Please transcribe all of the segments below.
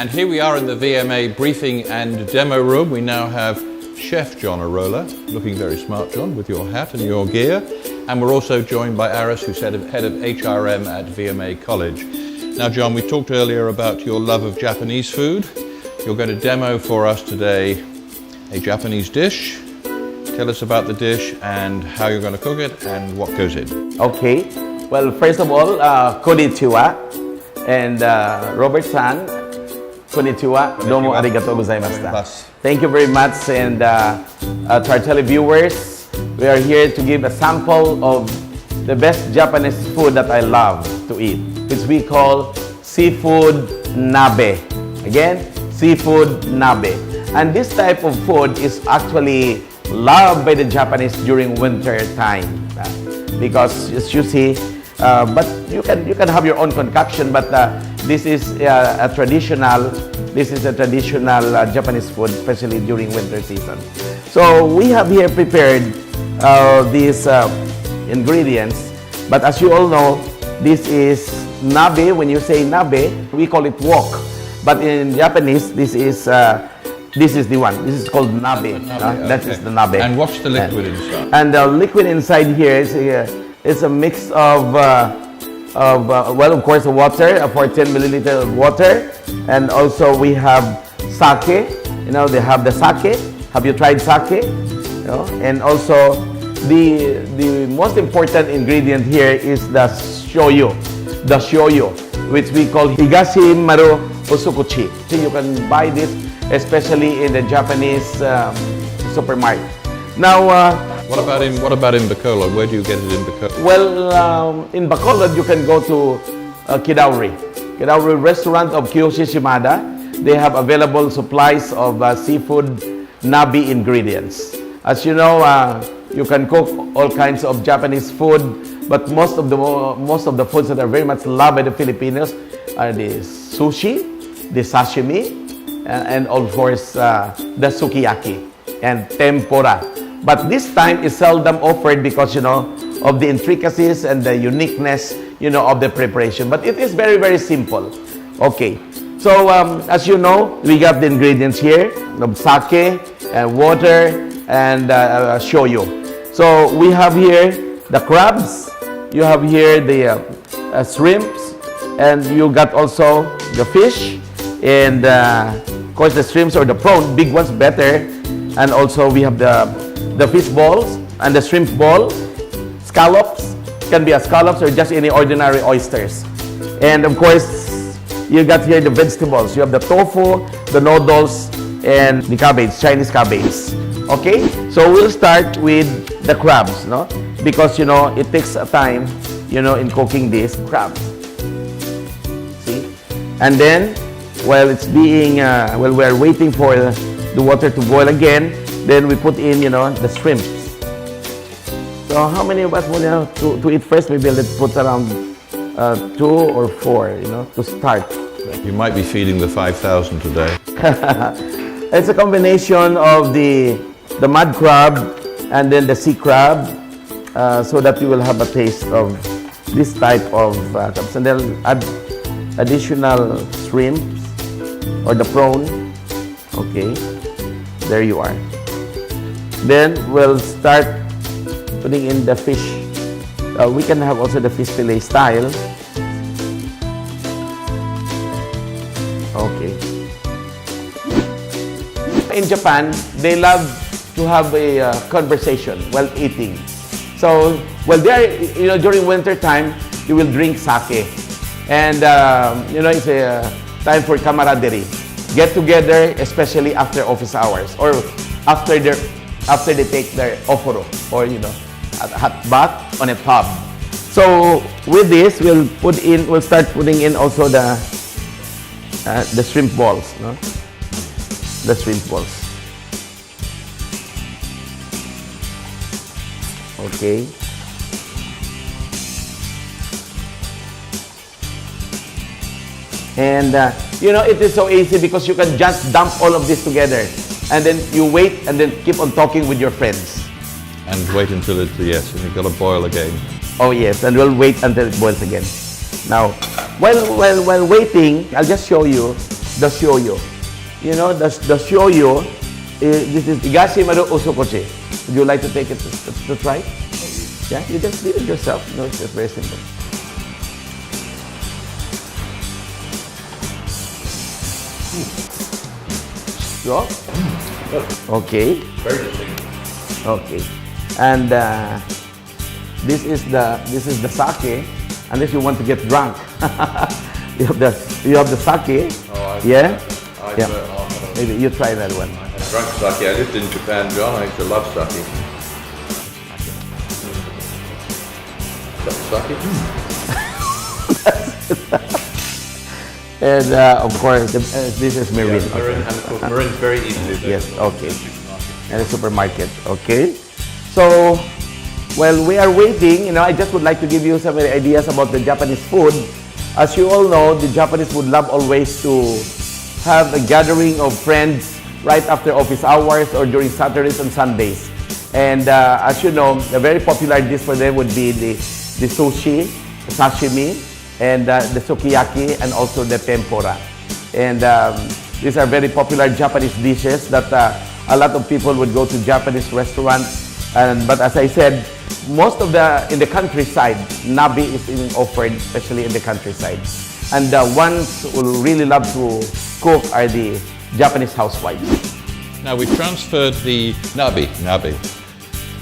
And here we are in the VMA briefing and demo room. We now have Chef John Arola, looking very smart, John, with your hat and your gear. And we're also joined by Aris, who's head of HRM at VMA College. Now, John, we talked earlier about your love of Japanese food. You're going to demo for us today a Japanese dish. Tell us about the dish and how you're going to cook it and what goes in. Okay. Well, first of all, konnichiwa. And Robert-san, konnichiwa. Domo arigatou gozaimashita. Thank you very much. And to our televiewers, we are here to give a sample of the best Japanese food that I love to eat, which we call seafood nabe. Again, seafood nabe. And this type of food is actually loved by the Japanese during winter time because, as you see, but you can have your own concoction. But this is a traditional Japanese food, especially during winter season. So we have here prepared these ingredients. But as you all know, this is nabe. When you say nabe, we call it wok. But in Japanese, this is the one. This is called nabe. That is the nabe. And what's the liquid inside? And the liquid inside here is a mix of well, of course, water, 14 milliliters of water, and also we have sake. You know, they have the sake. Have you tried sake? You know, and also the most important ingredient here is the shoyu, which we call higashi maru usukuchi. So you can buy this especially in the Japanese supermarket. Now, what about in Bacolod? Where do you get it in Bacolod? Well, in Bacolod, you can go to Kidauri restaurant of Kiyoshi Shimada. They have available supplies of seafood nabe ingredients. As you know, you can cook all kinds of Japanese food, but most of the foods that are very much loved by the Filipinos are the sushi, the sashimi, and of course the sukiyaki and tempura. But this time is seldom offered because, you know, of the intricacies and the uniqueness, you know, of the preparation. But it is very, very simple. Okay. So as you know, we got the ingredients here of sake, water, and shoyu. So we have here the crabs. You have here the shrimps, and you got also the fish, and of course the shrimps or the prawn, big ones better. And also we have the fish balls and the shrimp ball, scallops, can be a scallops or just any ordinary oysters. And of course, you got here the vegetables. You have the tofu, the noodles, and the cabbage, Chinese cabbage. Okay, so we'll start with the crabs, no? Because, you know, it takes a time, you know, in cooking these crabs. See? And then, while it's being, while we're waiting for the water to boil again, then we put in, you know, the shrimps. So how many of us want to eat first? Maybe let's put around 2 or 4, you know, to start. You might be feeding the 5,000 today. It's a combination of the mud crab and then the sea crab, so that you will have a taste of this type of crabs. And then add additional shrimps or the prawn. Okay, there you are. Then we'll start putting in the fish. We can have also the fish fillet style. Okay. In Japan, they love to have a conversation while eating. So, while they're, you know, during winter time, you will drink sake. And, you know, it's a time for camaraderie. Get together, especially after office hours or after they take their oforo or, you know, a hot bath on a tub. So with this, we'll start putting in also the shrimp balls, no? The shrimp balls. Okay. And you know, it is so easy because you can just dump all of this together and then you wait and then keep on talking with your friends. And wait until it's, yes, and you've got to boil again. Oh yes, and we'll wait until it boils again. Now, while waiting, I'll just show you the shoyu. You know, the shoyu, this is Igashimaru Usukochi. Would you like to take it to try? Yeah, you just do it yourself. No, it's just very simple. So, okay. Very distinct. Okay, and this is the sake, unless you want to get drunk. you have the sake. Oh, yeah. Yeah. Maybe you try that one. I drank sake. I lived in Japan, John. I used to love sake. Sake? And of course, this is mirin. Yeah, mirin, and of course, mirin's very easy to do. Yes. Okay. And a supermarket. Okay. So, while we are waiting, you know, I just would like to give you some ideas about the Japanese food. As you all know, the Japanese would love always to have a gathering of friends right after office hours or during Saturdays and Sundays. And as you know, a very popular dish for them would be the sushi, the sashimi, and the sukiyaki, and also the tempura. And these are very popular Japanese dishes that a lot of people would go to Japanese restaurants. But as I said, most of in the countryside, nabe is even offered, especially in the countryside. And the ones who really love to cook are the Japanese housewives. Now we've transferred the nabe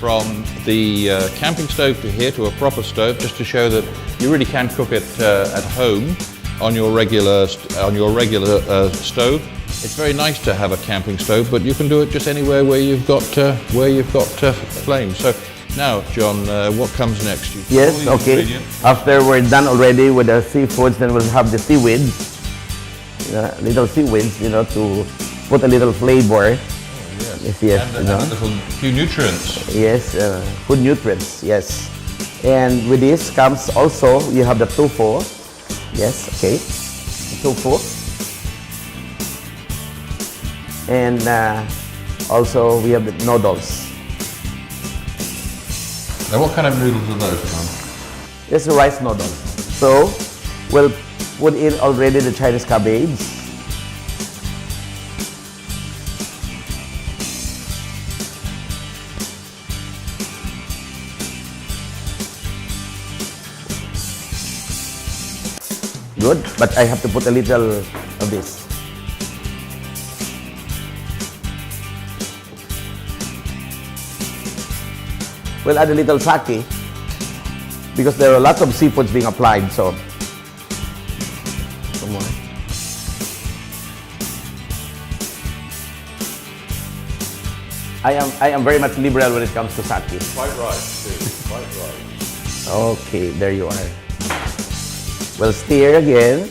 from the camping stove to here to a proper stove, just to show that you really can cook it at home on your regular stove. It's very nice to have a camping stove, but you can do it just anywhere where you've got flames. So now, John, what comes next? Yes, okay. After we're done already with the seafoods, then we'll have the seaweeds, little seaweeds, you know, to put a little flavor. Oh, yes, yes, and a little few nutrients. Yes, food nutrients, yes. And with this comes also, you have the tofu. Yes, okay. Tofu. And also we have the noodles. Now what kind of noodles are those, John? It's the rice noodles. So we'll put in already the Chinese cabbage. Good, but I have to put a little of this. We'll add a little sake because there are lots of seafoods being applied. So, some more. I am very much liberal when it comes to sake. Quite right, too. Quite right. Okay, there you are. We'll stir again.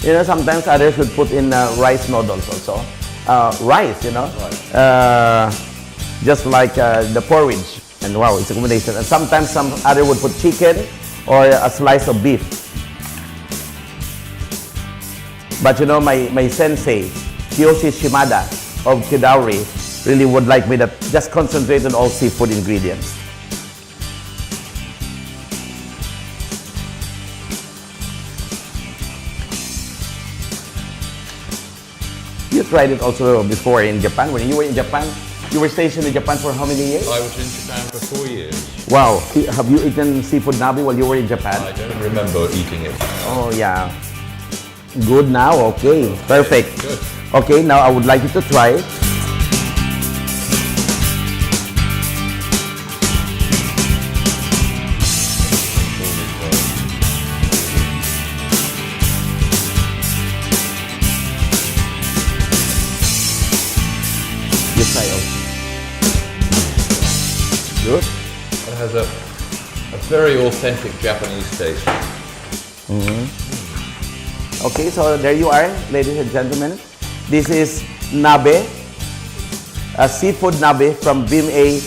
You know, sometimes others would put in rice noodles also. Rice, you know, just like the porridge, and wow, it's a combination. And sometimes some other would put chicken or a slice of beef. But you know, my sensei, Kiyoshi Shimada of Kidauri, really would like me to just concentrate on all seafood ingredients. You tried it also before in Japan. When you were in Japan, you were stationed in Japan for how many years? I was in Japan for 4 years. Wow. Have you eaten seafood nabe while you were in Japan? I don't remember eating it. Oh, yeah. Good now? Okay. Perfect. Good. Okay, now I would like you to try it. You try also. Good. It has a very authentic Japanese taste. Okay, so there you are, ladies and gentlemen. This is nabe, a seafood nabe from VNA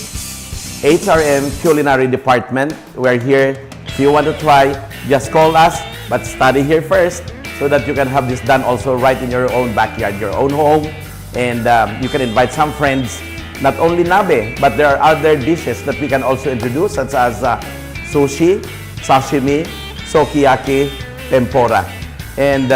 HRM Culinary Department. We're here. If you want to try, just call us, but study here first so that you can have this done also right in your own backyard, your own home. And you can invite some friends. Not only nabe, but there are other dishes that we can also introduce, such as sushi, sashimi, sukiyaki, tempura. And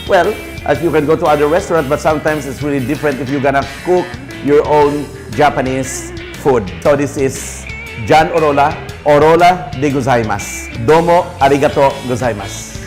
well, as you can go to other restaurants, but sometimes it's really different if you're gonna cook your own Japanese food. So this is John Orola de gozaimasu. Domo arigato gozaimasu.